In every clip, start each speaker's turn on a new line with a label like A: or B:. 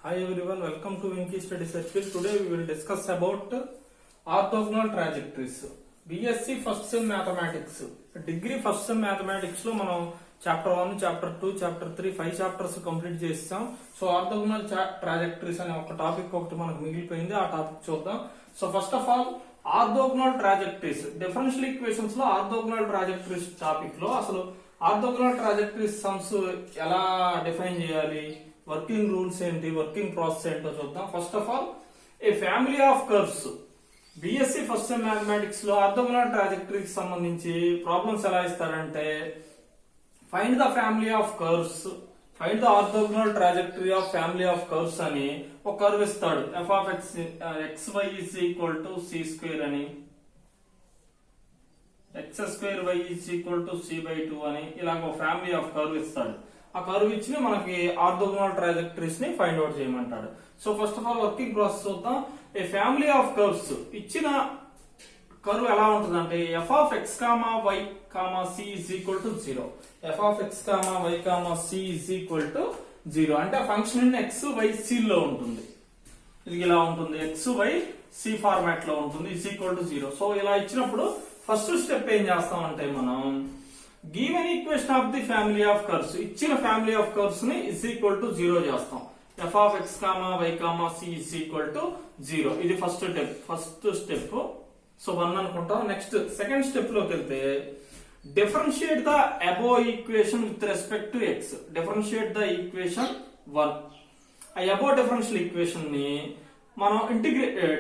A: Hi everyone, welcome to Winky Study Circle. Today we will discuss about orthogonal trajectories. BSc first sem mathematics. Degree first sem mathematics లో మనం chapter 1, chapter 2, chapter 3 5 chapters complete చేస్తాం. So orthogonal trajectories అనే ఒక topic ఒకటి మనకు మిగిలిపోయింది. ఆ topic చూద్దాం. So first of all orthogonal trajectories, differential equations లో ఆర్థోగోనల్ ట్రాజెక్టరీస్ టాపిక్ లో అసలు ఆర్థోగోనల్ ట్రాజెక్టరీస్ సమ్స్ ఎలా డిఫైన్ చేయాలి, వర్కింగ్ రూల్స్ ఏంటి, వర్కింగ్ ప్రాసెస్ ఏంటో చూద్దాం. First of all a family of curves. BSc first sem mathematics లో ఆర్థోగోనల్ ట్రాజెక్టరీకి సంబంధించి ప్రాబ్లమ్స్ ఎలా ఇస్తారంటే, find the family of curves, find the orthogonal trajectory of family of curves అని ఒక కర్వ్ ఇస్తాడు. F of X xy is equal to C square అని, X square why is equal to C by 2 అని ఇలాగ ఒక family of curve ఇస్తాడు. ఆ curve ఇచ్చి మనకి ఆర్థోగోనల్ ట్రాజెక్టరీస్ ని ఫైండ్ అవుట్ చేయమంటాడు. So first of all working process చూద్దాం. ఏ ఫ్యామిలీ ఆఫ్ కర్వ్స్ ఇచ్చిన కర్వ్ ఎలా ఉంటుందంటే F of X comma why comma C is equal to 0. F of X comma why comma C is equal to 0 అంటే ఆ function X why C లో ఉంటుంది. ఇది ఇలా ఉంటుంది, ఎక్స్ వై సి ఫార్మాట్ లో ఉంటుంది, ఈజ్ ఈక్వల్ టు 0. సో ఇలా ఇచ్చినప్పుడు ఫస్ట్ స్టెప్ ఏం చేస్తామంటే మనం given equation of the family of curves, ఇచ్చిన ఫ్యామిలీ ఆఫ్ కర్వ్స్ ని ఇజ్ ఈక్వల్ టు 0 చేస్తాం. F of X comma why comma C is equal to 0. ఇది ఫస్ట్ స్టెప్. సో 1 అనుకుంటాం. నెక్స్ట్ సెకండ్ స్టెప్ లోకి వెళ్తే differentiate the above equation with respect to x. Differentiate the equation 1. ఆ above differential equation ని మనం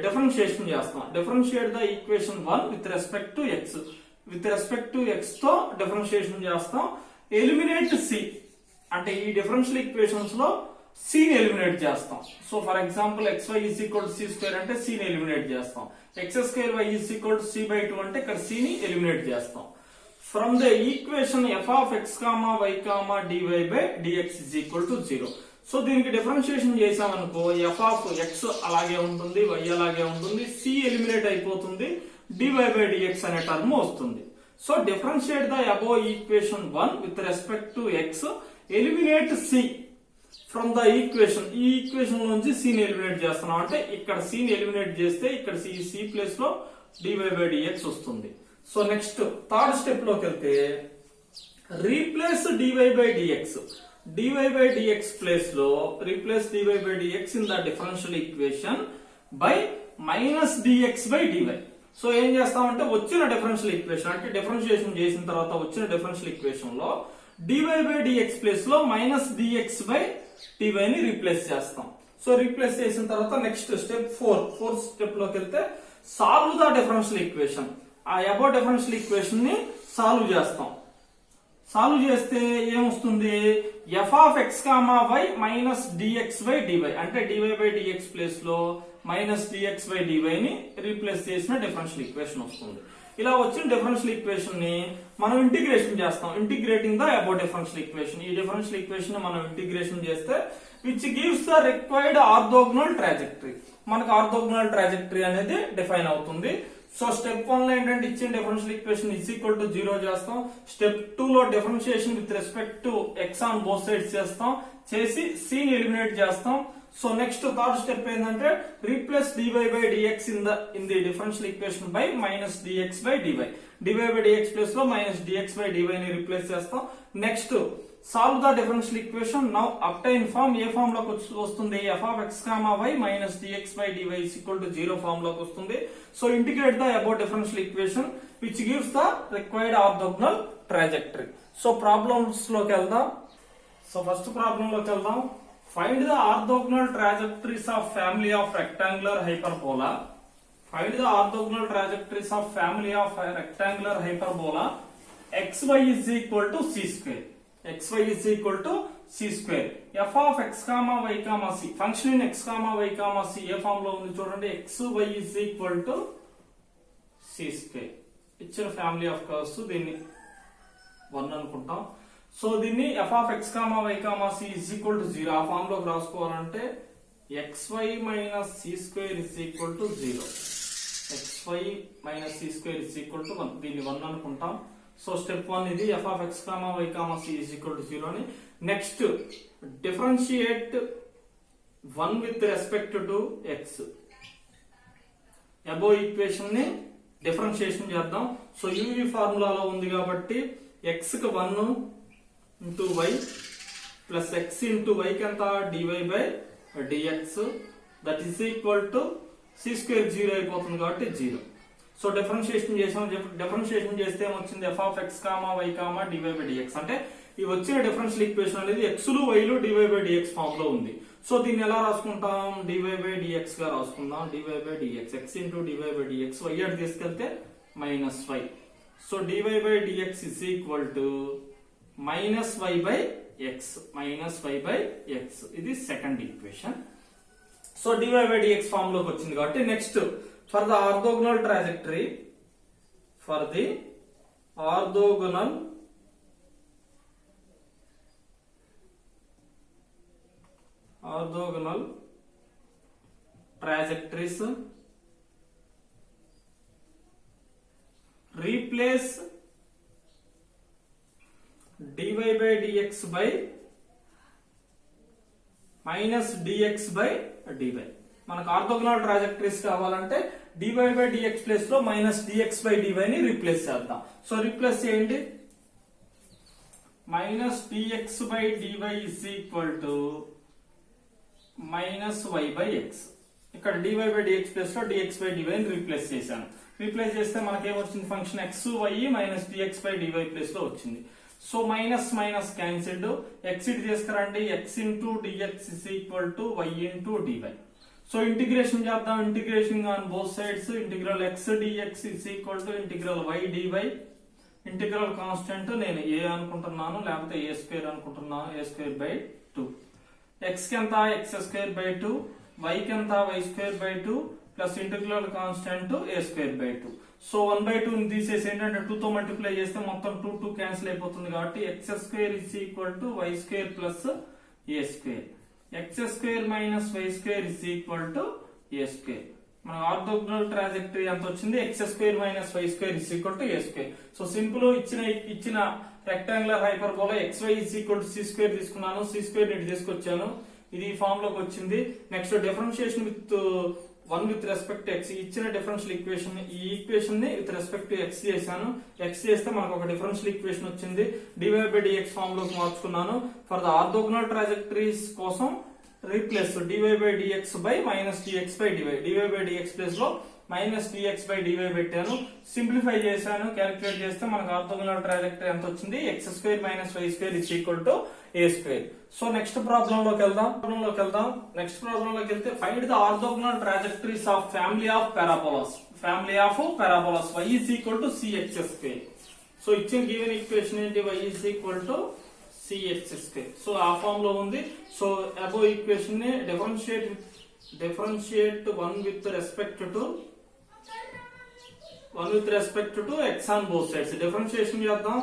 A: differentiation చేస్తాం. Differentiate the equation 1 with respect to x. With respect to x తో differentiation చేస్తాం. Eliminate C అంటే ఈ డిఫరెన్షియల్ ఈక్వేషన్స్ లో C ని ఎలిమినేట్ చేస్తాం. So for example x y is equal to C square అంటే సి ని ఎలిమినేట్ చేస్తాం. X square why is equal to C by 2 అంటే ఇక్కడ సి ని ఎలిమినేట్ చేస్తాం. From the equation F of X comma why comma dy by dx is equal to 0. So దీనికి differentiation చేసామనుకో F of x అలాగే ఉంటుంది, y అలాగే ఉంటుంది, సి ఎలిమినేట్ అయిపోతుంది, డివై బై డిఎక్స్ అనే టర్మ్ వస్తుంది. So differentiate the above equation 1 with respect to x, eliminate C from the equation. ఈ ఈక్వేషన్ నుంచి సి ని ఎలిమినేట్ చేస్తున్నాం అంటే ఇక్కడ సి ని ఎలిమినేట్ చేస్తే ఇక్కడ సి ప్లేస్ లో డివై బై డిఎక్స్ వస్తుంది. సో నెక్స్ట్ థర్డ్ స్టెప్ లోకి వెళ్తే replace dy by dx. Dy by dx place లో replace dy by dx in the differential equation by minus dx by dy. So ఏం చేస్తామంటే వచ్చిన differential equation అంటే differentiation చేసిన తర్వాత వచ్చిన డిఫరెన్షియల్ ఈక్వేషన్ లో డివై బై డిఎక్స్ ప్లేస్ లో మైనస్ డిఎక్స్ బై డివై ని రీప్లేస్ చేస్తాం. సో రీప్లేస్ చేసిన తర్వాత నెక్స్ట్ స్టెప్ 4 స్టెప్ లోకి వెళ్తే సాల్వ్ ద డిఫరెన్షియల్ ఈక్వేషన్. ఆ అబౌ డిఫరెన్షియల్ ఈక్వేషన్ ని సాల్వ్ చేస్తాం. సాల్వ్ చేస్తే ఏమొస్తుంది, F of X comma y minus dx by dy అంటే డివై బై డిఎక్స్ ప్లేస్ లో మైనస్ డిఎక్స్ బై డివై ని రీప్లేస్ చేసిన డిఫరెన్షియల్ ఈక్వేషన్ వస్తుంది. ఇలా వచ్చిన డిఫరెన్షియల్ ఈక్వేషన్ ని మనం ఇంటిగ్రేషన్ చేస్తాం. Integrating the above differential equation. ఈ డిఫరెన్షియల్ ఈక్వేషన్ ని మనం ఇంటిగ్రేషన్ చేస్తే which gives the required orthogonal trajectory. మనకు ఆర్థోగోనల్ ట్రాజెక్టరీ అనేది డిఫైన్ అవుతుంది. సో స్టెప్ 1 లో ఏంటంటే ఇచ్చిన differential equation is equal to 0 చేస్తాం. స్టెప్ 2 లో differentiation with respect to x on both sides చేస్తాం. చేసి సి ని ఎలిమినేట్ చేస్తాం. సో నెక్స్ట్ థర్డ్ స్టెప్ ఏంటంటే replace dy by dx in the differential equation by minus dx by dy. Dy by dx place లో minus dx by dy ని replace చేస్తాం. Next solve the differential equation. Now obtain form ఏ form లోకి వస్తుంది, F of X comma y minus dx by dy is equal to 0 form లోకి వస్తుంది. So integrate the above differential equation which gives the required orthogonal trajectory. So problems లోకి వెళ్దాం. So first problem లోకి వెళ్దాం. Find the orthogonal trajectories of family of rectangular hyperbola. Find the orthogonal trajectories of family of rectangular hyperbola xy is equal to c square. xy is equal to c square. f of x comma y comma c. Function in x comma y comma c ఏ form లో ఉంది చూడండి. xy is equal to c square. ఇచ్చిన family of curves దీన్ని 1 అనుకుంటాం. So దీన్ని f of x comma y comma c is equal to 0 ఆ form లోకి రాసుకోవాలంటే xy minus c square is equal to 0. xy minus c square is equal to 1. దీన్ని 1 అనుకుంటాం. So step 1 ఇది f of x comma y comma c is equal to 0 అని. Next differentiate 1 with respect to x. Above equation ని differentiation చేద్దాం. So UV ఫార్ములాలో ఉంది కాబట్టి x కి 1 into y plus x into y కి ఎంత dy by dx that is equal to c square 0 అయిపోతుంది కాబట్టి 0. సో డిఫరెన్షియేషన్ చేసాం. డిఫరెన్షియేషన్ చేస్తే ఏమొచ్చింది f of x comma y comma dy by dx. అంటే ఈ వచ్చిన డిఫరెన్షియల్ ఈక్వేషన్ అనేది x లు y లు dy బై dx ఫామ్ లో ఉంది. సో దీన్ని ఎలా రాసుకుంటాం dy బై dx గా రాసుకుందాం. dy by dx x into dy by dx y అటు తీసుకెళ్తే minus y. So dy by dx is equal to minus y by x minus y by x. ఇది second equation. So dy by dx form లోకి వచ్చింది కాబట్టి next for the orthogonal trajectory for the orthogonal trajectories replace dy by dx by minus dx by dy. మనకు ఆర్థోగోనల్ ట్రాజెక్టరీస్ కావాలంటే dy by dx place లో minus dx by dy ని replace చేద్దాం. సో రీప్లేస్ చేయండి. Minus dx by dy is equal to minus y by x. ఇక్కడ dy by dx place లో dx బై dy ని రీప్లేస్ చేశాను. రీప్లేస్ చేస్తే మనకేమొచ్చింది function x y minus dx by dy place లో వచ్చింది. So minus minus cancelled. x ఇటు తీసుకురండి. x into dx is equal to y into dy. So integration చేద్దాం. Integration on both sides. Integral x dx is equal to integral y dy. Integral constant నేను a అనుకుంటున్నాను, లేకపోతే a square అనుకుంటున్నాను. a square by 2. x కి ఎంత x square by 2, y కి ఎంత y square by 2 plus integral constant a square by 2. So 1/2 ని తీసేసి ఏంటంటే 2 తో మల్టిప్లై చేస్తే మొత్తం 2 క్యాన్సిల్ అయిపోతుంది కాబట్టి x square is equal to y square plus a square. x square minus y square is equal to a square. మన orthogonal trajectory ఎంత వచ్చింది x square minus y square is equal to a square. So simple ఇచ్చిన rectangular hyperbola xy is equal to c square తీసుకున్నాను. c square ని తీసుకొచ్చాను. ఇది ఈ form లోకి వచ్చింది. Next differentiation with 1 with respect to x. ఇచ్చిన డిఫరెన్షియల్ ఈక్వేషన్ ఈ ఈక్వేషన్ ని విత్ రెస్పెక్ట్ టు x చేశాను. x చేస్తే మనకు ఒక డిఫరెన్షియల్ ఈక్వేషన్ వచ్చింది. dy బై dx ఫామ్ లోకి మార్చుకున్నాను. ఫర్ ద ఆర్థోగోనల్ ట్రాజెక్టరీస్ కోసం replace dy by dx by minus dx by dy. dy by dx place లో మైనస్ dx బై dy పెట్టాను. సింప్లిఫై చేశాను. క్యాలిక్యులేట్ చేస్తే మనకు ఆర్థోగోనల్ ట్రాజెక్టరీ ఎంత వచ్చింది x square minus y square is equal to a square. So next problem లోకి వెళ్దాం. Next problem లోకి వెళ్తే find the orthogonal trajectories of family of parabolas. y is equal to cx square. So ఇచ్చిన given equation ఏంటి y is equal to cx square. So ఆ form లో ఉంది. So above equation ని differentiate 1 with respect to x on both sides. Differentiation చేద్దాం.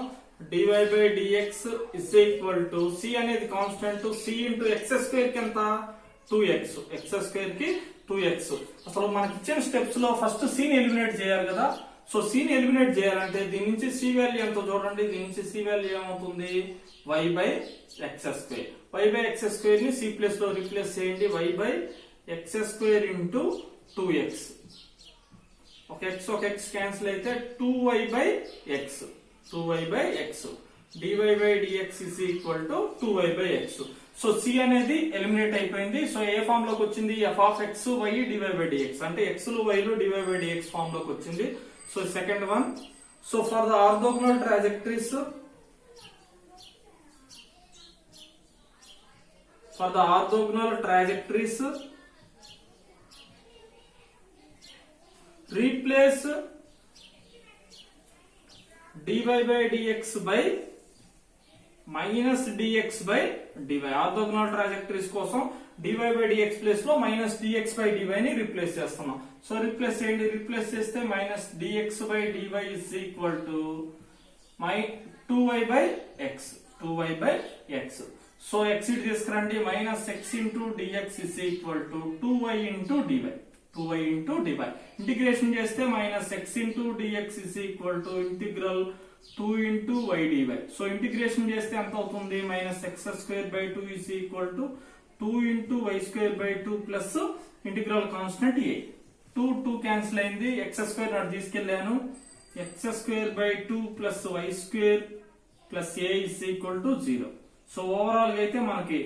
A: dy by dx is equal to c అనేది constant. c into x square కి ఎంత 2x. x square కి 2x. అసలు మనకి ఇచ్చిన స్టెప్స్ లో ఫస్ట్ c ని ఎలిమినేట్ చేయాలి కదా. సో c ని ఎలిమినేట్ చేయాలంటే దీని నుంచి c వాల్యూ ఎంతో చూడండి. దీని నుంచి c వాల్యూ ఏమవుతుంది y by x square. y by x square ని c ప్లేస్ లో రీప్లేస్ చేయండి. y by x square into 2x. ఒక x క్యాన్సిల్ అయితే 2y by x. dy by dx is equal to 2y by x. So c అనేది eliminate అయిపోయింది. So ఏ form లోకి వచ్చింది f of x y dy by dx. అంటే x లు y లు dy by dx form లోకి వచ్చింది. So second one. So for the orthogonal trajectories replace dy by dx by minus dx by dy. Orthogonal trajectories కోసం dy by dx place లో minus dx by dy ని replace చేస్తున్నాం. So replace చేయండి. Replace చేస్తే minus dx by dy is equal to 2y by x. So x ఇటు తీసుకురండి. Minus x into dx is equal to 2y into dy. Integration చేస్తే minus x into dx is equal to integral 2 into y dy. So integration చేస్తే ఎంత అవుతుంది minus x square by 2 is equal to 2 into y square by 2 plus integral constant a. 2 cancel అయింది, x square నాటి తీసుకెళ్ళాను, x square by 2 plus y square plus a is equal to 0. So overall గా అయితే మనకి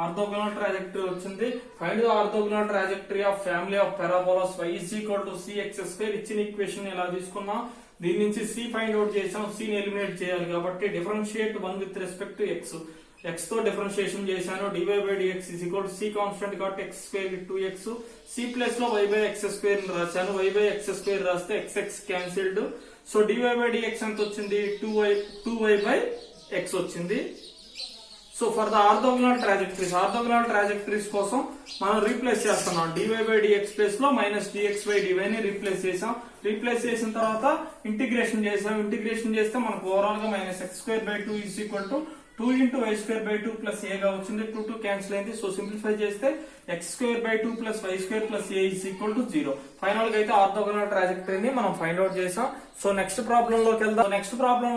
A: orthogonal trajectory వచ్చింది. Find the orthogonal trajectory of family of parabolas y is equal to cx square. ఇచ్చిన equation ఎలా తీసుకున్నా దీని నుంచి c ఫైండ్ అవుట్ చేసాం, c ని ఎలిమినేట్ చేయాలి కాబట్టి differentiate 1 with respect to x. x తో డిఫరెన్షియేషన్ చేశాను, dy by dx is equal to c constant కాబట్టి x square with 2x, c plus లో y by x square ని రాశాను, y by x square రాస్తే x cancelled. So dy by dx ఎంత వచ్చింది, 2y by x వచ్చింది. So for the orthogonal trajectories కోసం మనం రీప్లేస్ చేస్తున్నాం, dy by dx ప్లేస్ లో మైనస్ dx by dy ని రీప్లేస్ చేసాం. రీప్లేస్ చేసిన తర్వాత ఇంటిగ్రేషన్ చేసాం, ఇంటిగ్రేషన్ చేస్తే మనకు ఓవరాల్ గా minus x square by 2 is equal to 2 into y square by 2 plus a గా వచ్చింది. 2 క్యాన్సిల్ అయింది. సో సింప్లిఫై చేస్తే x square by 2 plus y square plus a is equal to 0. Final గా అయితే ఆర్థోగోనల్ ట్రాజెక్టరీని మనం ఫైండ్ అవుట్ చేసాం. So next problem లోకి వెళ్దాం. నెక్స్ట్ ప్రాబ్లం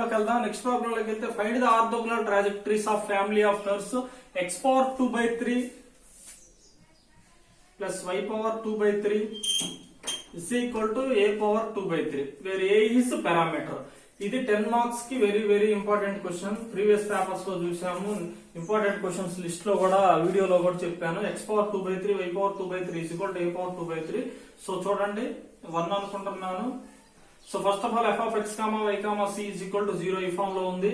A: లోకి వెళ్తే find the orthogonal trajectories of family of curves x power 2 by 3 plus y power 2 by 3 is equal to a power 2 by 3 where a is parameter. ఇది 10 marks కి very very important question. Previous papers లో చూసాము, important questions list లో కూడా వీడియోలో కూడా చెప్పాను. x power 2 by 3 y power 2 by 3 is equal to a power 2 by 3. So చూడండి 1 అనుకుంటున్నాను. So first of all f of x, y, c is equal to 0 ఈ ఫామ్ లో ఉంది.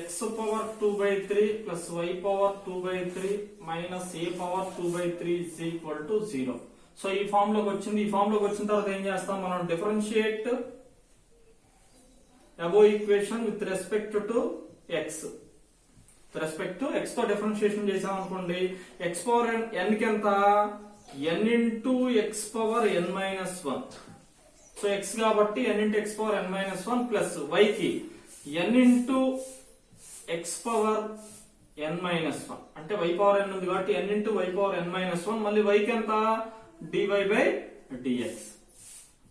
A: x power 2 by 3 plus y power 2 by 3 minus a power 2 by 3 is equal to 0. So ఈ form లోకి వచ్చింది. ఈ form లోకి వచ్చిన తర్వాత ఏం చేస్తాం మనం, differentiate above equation with respect to x. with respect to x తో డిఫరెన్షియేషన్ చేసాం అనుకోండి, x పవర్ n కి ఎంత, n into x power n minus 1. So x కాబట్టి n into x power n minus 1 plus y కి n into x power n minus 1 అంటే y power n ఉంది కాబట్టి n into y power n minus 1 మళ్ళీ y కి ఎంత, dy by dx.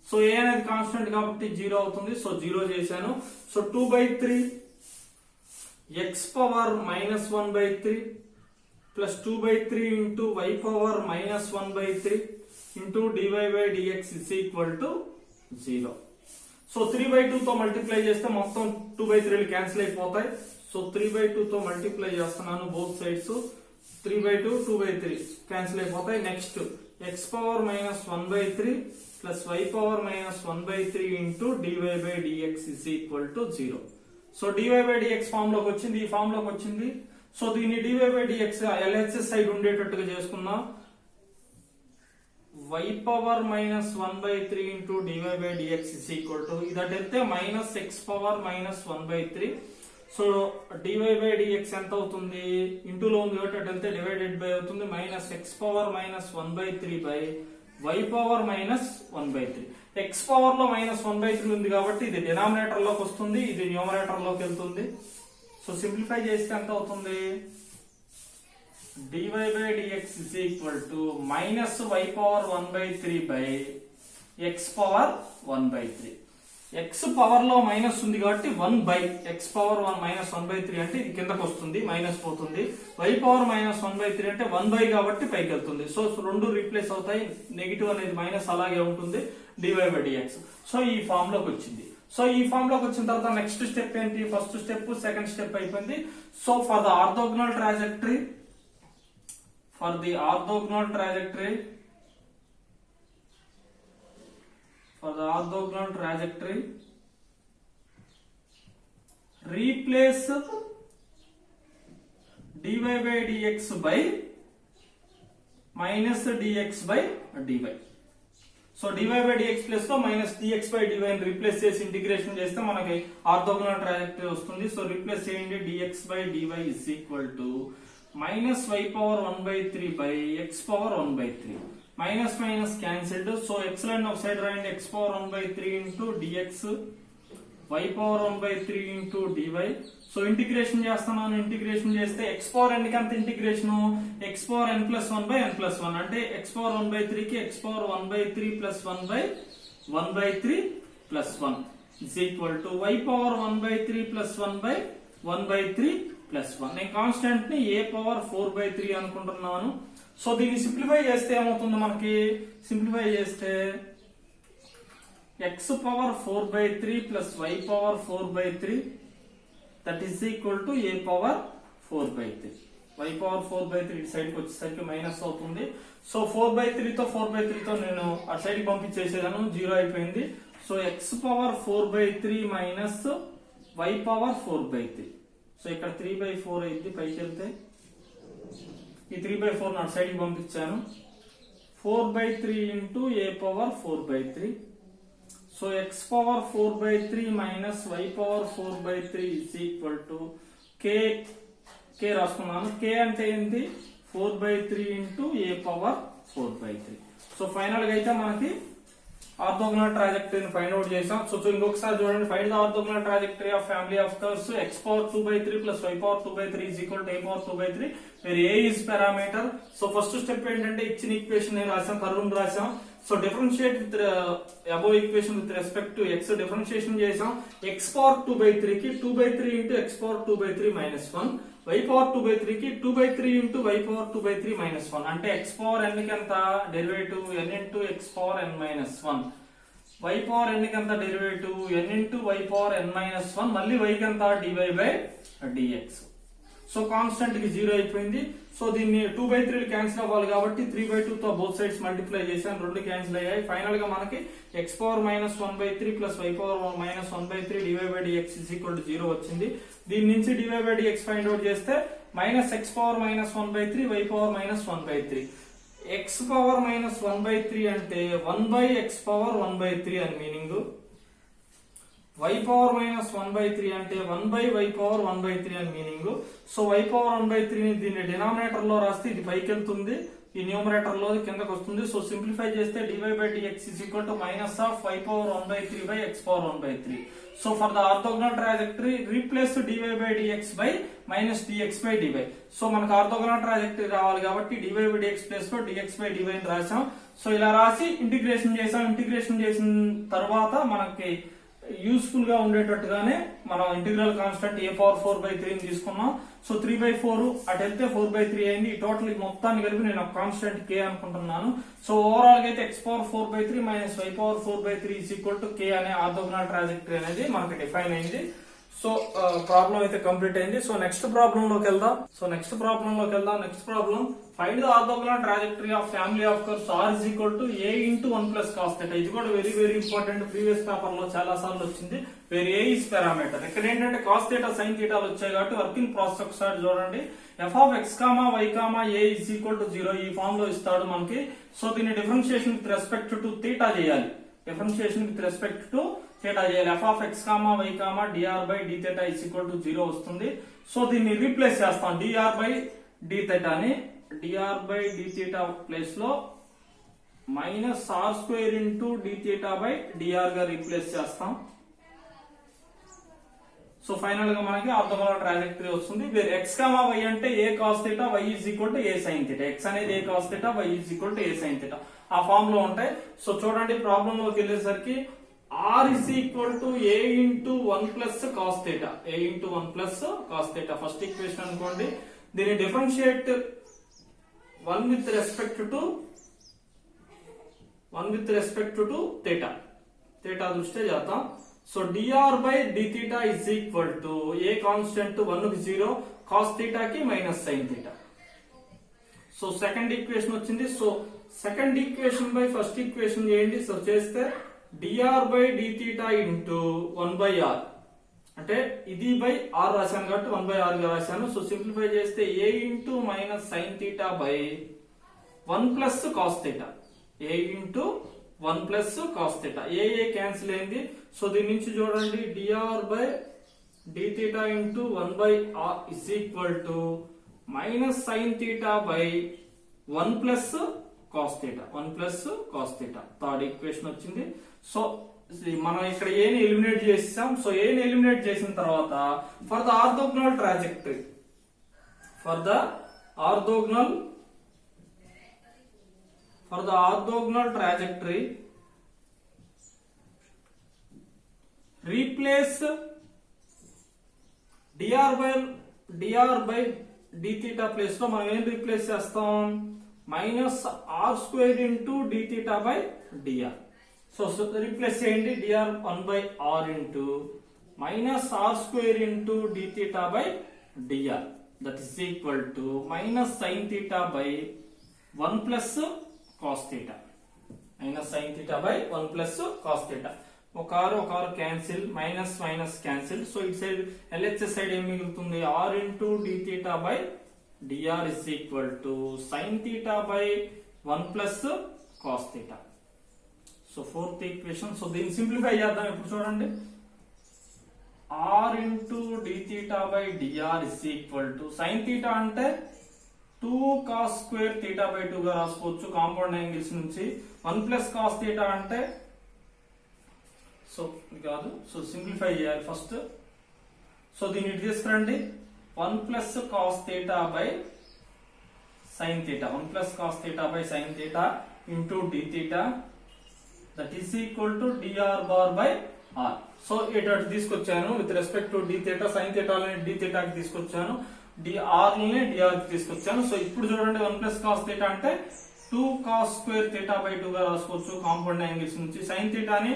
A: So a అనేది constant కాబట్టి 0 అవుతుంది. సో 0 చేశాను. So 2 by 3 x power minus 1 by 3 plus 2 by 3 into y power minus 1 by 3 into dy by dx is equal to 0. So 3 by 2 తో multiply చేస్తే మొత్తం 2 by 3 cancel అయిపోతాయి. So 3 by 2 తో multiply చేస్తున్నాను both sides. 3 by 2 2 by 3 cancel అయిపోతాయి. Next x power minus 1 by 3 plus y power minus 1 by 3 into dy by dx is equal to 0. So dy by dx form లోకి వచ్చింది, ఈ form లోకి వచ్చింది. So దీన్ని dy by dx LHS side ఉండేటట్టుగా చేసుకున్నా, y power minus 1 by 3 into dy by dx is equal to ఇదట్ వెళ్తే minus x power minus 1 by 3. So dy by dx ఎంత అవుతుంది, ఇంటూలో ఉంది కాబట్టి అటు వెళ్తే డివైడెడ్ బై అవుతుంది, minus x power minus 1 by 3 by y power minus 1 by 3. x power లో minus 1 by 3 ఉంది కాబట్టి ఇది డినామినేటర్ లోకి వస్తుంది, ఇది న్యూమరేటర్ లోకి వెళ్తుంది. సో సింప్లిఫై చేస్తే ఎంత అవుతుంది, dy by dx is equal to minus y power 1 by 3 by x power 1 by 3. x power లో మైనస్ ఉంది కాబట్టి 1 by x power 1 minus 1 by 3 అంటే ఇది కిందకు వస్తుంది, మైనస్ పోతుంది. y పవర్ మైనస్ 1 by 3 అంటే 1 బై కాబట్టి పైకి వెళ్తుంది. సో రెండు రీప్లేస్ అవుతాయి, నెగిటివ్ అనేది మైనస్ అలాగే ఉంటుంది, dy by dx. సో ఈ ఫామ్ లోకి వచ్చింది. సో ఈ ఫామ్ లోకి వచ్చిన తర్వాత నెక్స్ట్ స్టెప్ ఏంటి, ఫస్ట్ స్టెప్ సెకండ్ స్టెప్ అయిపోయింది. So for the orthogonal trajectory, replace dy by dx by minus dx by dy. So dy by dx plus లో మైనస్ dx by dy ని replace చేసి integration చేస్తే మనకి orthogonal trajectory వస్తుంది. So replace చేయండి, dx by dy is equal to minus y power 1 by 3 by x power 1 by 3. Minus minus cancelled. So x line ఒక side రాయండి, x power 1 by 3 into dx, y power 1 by 3 into dy. So integration చేస్తున్నాను, integration చేస్తే x power n కి అంత integration x power n plus 1 by n plus 1 అంటే x power 1 by 3 కి x power 1 by 3 plus 1 by 1 by 3 plus 1 is equal to y power 1 by 3 plus 1 by 1 by 3 plus 1. నేను constant ని a power 4/3 అనుకుంటున్నాను. So దీన్ని simplify చేస్తే ఏమవుతుంది మనకి, simplify చేస్తే x power 4/3 plus y power 4/3 that is equal to a power 4/3. y power 4/3 ఇటు సైడ్కి వచ్చేసరికి మైనస్ అవుతుంది. సో 4/3 తో 4/3 తో నేను అటు సైడ్కి పంపించేసేదాను, 0 అయిపోయింది. So x power 4/3 minus y power 4/3. So ఇక్కడ 3/4 అయింది, పైకి వెళ్తే ఈ 3/4 అటు సైడ్కి పంపించాను. 4/3 into a power 4/3. So x power 4/3 minus y power 4/3 is equal to k రాసుకున్నాను. k అంటే ఏంటి, 4/3 into a power 4/3. So final గా అయితే మనకి ఆర్థోగోనల్ ట్రాజెక్టరీని ఫైండ్ అవుట్ చేసాం. సో ఇంకొకసారి చూడండి, find the orthogonal trajectory of family of curves x power 2/3 plus y power 2/3 is equal to a power 2/3 where a is parameter. So first step ఏంటంటే ఇచ్చిన equation నేను రాసాం, కర్వ్ రాసాం. So differentiate with above equation with respect to x differentiation చేసాం. x power 2/3 కి 2/3 into x power 2/3 minus 1, y power 2/3 కి 2/3 into y power 2/3 minus 1. అంటే x power n కి ఎంత derivative n into x power n minus 1, y power n కి ఎంత derivative n into y power n minus 1, మళ్ళీ y కి ఎంత dy by dx. So constant కి 0 అయిపోయింది. సో దీన్ని 2/3 క్యాన్సిల్ అవ్వాలి కాబట్టి 3/2 తో బోత్ సైడ్స్ మల్టిప్లై చేసాం, రెండు క్యాన్సిల్ అయ్యాయి. ఫైనల్ గా మనకి x power minus 1/3 plus y power minus 1/3 dy by dx is equal to 0 వచ్చింది. దీని నుంచి dy by dx find out చేస్తే minus x power minus 1/3 y power minus 1/3. x power minus 1/3 అంటే 1/x పవర్ 1/3 అని meaning. y power minus 1/3 అంటే 1/y power 1/3 అని meaning. So y power 1/3 ని దీన్ని డినామినేటర్ లో రాస్తే ఇది పైకి వెళ్తుంది, ఈ న్యూమరేటర్ లో కిందకి వస్తుంది. సో సింప్లిఫై చేస్తే dy by dx is equal to minus of y power 1/3 by x power 1/3. So for the orthogonal trajectory replace dy by dx by minus dx by dy. So మనకు orthogonal trajectory రావాలి కాబట్టి dy by dx place లో dx by dy అని రాసాం. So ఇలా రాసి integration చేసాం. Integration చేసిన తర్వాత మనకి యూస్ఫుల్ గా ఉండేటట్టుగానే మనం ఇంటిగ్రల్ కాన్స్టెంట్ a పవర్ 4/3 తీసుకున్నాం. సో 3/4 అటు వెళ్తే 4/3 అయింది. ఈ టోటల్ మొత్తాన్ని కలిపి నేను ఒక కాన్స్టెంట్ k అనుకుంటున్నాను. సో ఓవరాల్ గా అయితే x power 4/3 minus y power 4/3 is equal to k అనే ఆర్థోగోనల్ ట్రాజెక్టరీ అనేది మనకి డిఫైన్ అయింది. సో ప్రాబ్లం అయితే కంప్లీట్ అయింది. సో నెక్స్ట్ ప్రాబ్లం లోకి వెళ్దాం. Next problem find the orthogonal trajectory of family of curves r is equal to a into 1 plus cos theta. ఇది కూడా very very important, previous paper లో చాలా సార్లు వచ్చింది. Where a is parameter. ఇక్కడ ఏంటంటే cos theta sin theta వచ్చాయి కాబట్టి వర్కింగ్ ప్రాసెస్ ఒకసారి చూడండి. f of x, y, a is equal to 0 ఈ ఫామ్ లో ఇస్తాడు మనకి. సో దీన్ని differentiation with respect to theta చేయాలి. Differentiation with respect to theta చేయాలి. f of x, y, dr by d theta is equal to 0 వస్తుంది. So దీన్ని replace చేస్తాం, dr by d theta ని dr by d theta place లో minus r square into d theta by dr గా replace చేస్తాం. So final గా మనకి orthogonal trajectory వస్తుంది. వేర్ x, y అంటే a cos theta, y is equal to a sin theta. x అనేది a cos theta, y is equal to a sin theta ఆ form లో ఉంటాయి. సో చూడండి ప్రాబ్లం లోకి వెళ్ళేసరికి r is equal to a into 1 plus cos theta. a into 1 plus cos theta first equation అనుకోండి. దీన్ని differentiate 1 with respect to theta దృష్ట్యా చేద్దాం. So dr by d theta is equal to a constant 1 కి 0, cos theta కి minus sin theta. So second equation వచ్చింది. So second equation by first equation చేయండి. So చేస్తే dr by d theta into 1 by r అంటే ఇది by r రాశాను కాబట్టి 1 by r గా రాశాను. సో సింప్లిఫై చేస్తే a into minus sin theta by 1 plus cos theta. a into 1 plus cos theta. a cancel అయింది. సో దీని నుంచి చూడండి dr by d theta into 1 by r is equal to minus sin theta by 1 plus cos theta. 1 plus cos theta third equation వచ్చింది. So మనం ఇక్కడ a ని eliminate చేసాం. So a ని ఎలిమినేట్ చేసిన తర్వాత for the orthogonal trajectory replace dr by dr by d theta place లో మనం ఏం రీప్లేస్ చేస్తాం, minus r square into d theta by dr. So replace చేయండి, dr 1 by r into minus r square into d theta by dr, that is equal to minus sin theta by 1 plus cos theta, minus sin theta by 1 plus cos theta. ఒక ఆరు cancel, minus minus cancel. So ఇటు side LHS side ఏం మిగులుతుంది, r into d theta by dr is equal to sin theta by 1 plus cos theta. So fourth equation. So దీన్ని simplify చేద్దాం. ఇప్పుడు చూడండి, r into d theta by dr is equal to sin theta అంటే 2 cos square theta by 2 గా రాసుకోవచ్చు compound angles నుంచి. 1 plus cos theta అంటే, so ఇది కాదు, సో సింప్లిఫై చేయాలి ఫస్ట్. సో దీన్ని ఇటు తీసుకురండి, 1 plus cos theta by sin theta, 1 plus cos theta by sin theta into d theta, that is equal to dr bar by r. So ఇటు తీసుకొచ్చాను with respect to d theta, sin theta d theta కి తీసుకొచ్చాను, dr ని dr కి తీసుకొచ్చాను. So ఇప్పుడు చూడండి, 1 plus cos theta అంటే 2 cos స్క్వేర్ theta బై 2 గా రాసుకోవచ్చు కాంపౌండ్ యాంగిల్స్ నుంచి. sin theta ని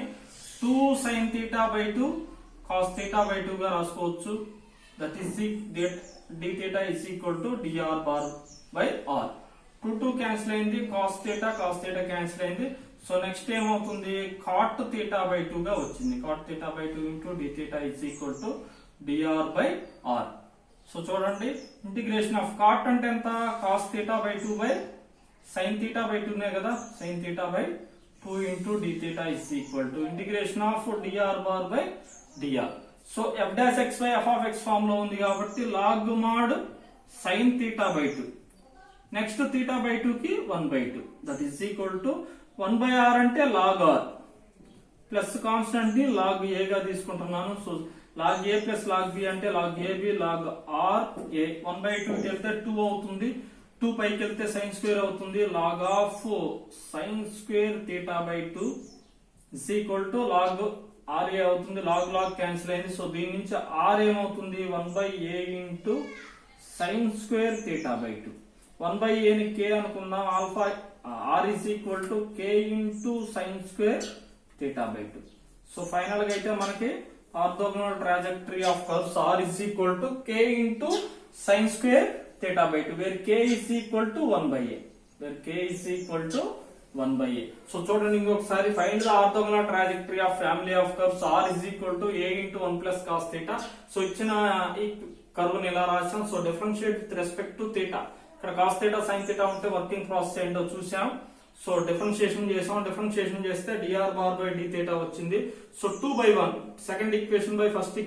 A: 2 sin theta by 2 cos theta by 2 గా రాసుకోవచ్చు, that is d theta is equal to dr bar by r. 2 cancel అయింది, cos theta క్యాన్సిల్ అయింది. So next ఏమవుతుంది, cot theta by 2 గా వచ్చింది. cot theta by 2 into d theta is equal to dr by r. So చూడండి, integration of cot అంటే ఎంత, cos theta by 2 by sin theta by 2 నే కదా, sin theta by 2 into d theta is equal to integration of dr bar by dr. So f dash x by f of x form లో ఉంది కాబట్టి log mod sin theta by 2, next theta by 2 కి 1 by 2, that is equal to 1 by r అంటే log r plus constant ని log a గా తీసుకుంటున్నాను. So log a plus log b అంటే log ab log r a. 1 by 2 కి వెళ్తే 2 అవుతుంది, 2 పైకి వెళ్తే sin స్క్వేర్ అవుతుంది, log of sin square theta by 2 is equal to log r a అవుతుంది. log క్యాన్సిల్ అయింది. సో దీని నుంచి r ఏమవుతుంది, 1 by a into sin square theta by 2. 1 by a ని k అనుకుందాం, alpha r is equal to k into sin square theta by 2. So final గా అయితే మనకి orthogonal trajectory of curves r is equal to k into sin square theta by 2, where k is equal to 1 by a, where k is equal to 1 by a. So చూడండి ఇంకొకసారి, find the orthogonal trajectory of family of curves r is equal to a into 1 plus cos theta. So ఇచ్చిన ఈ curve ని ఎలా రాసాం, so differentiate with respect to theta. ఇక్కడ cos theta sin theta ఉంటే working process ఏంటో చూసాం. So differentiation చేసాం, డిఫరెన్షియేషన్ చేస్తే dr bar by d theta వచ్చింది. So 2 by 1 second equation by first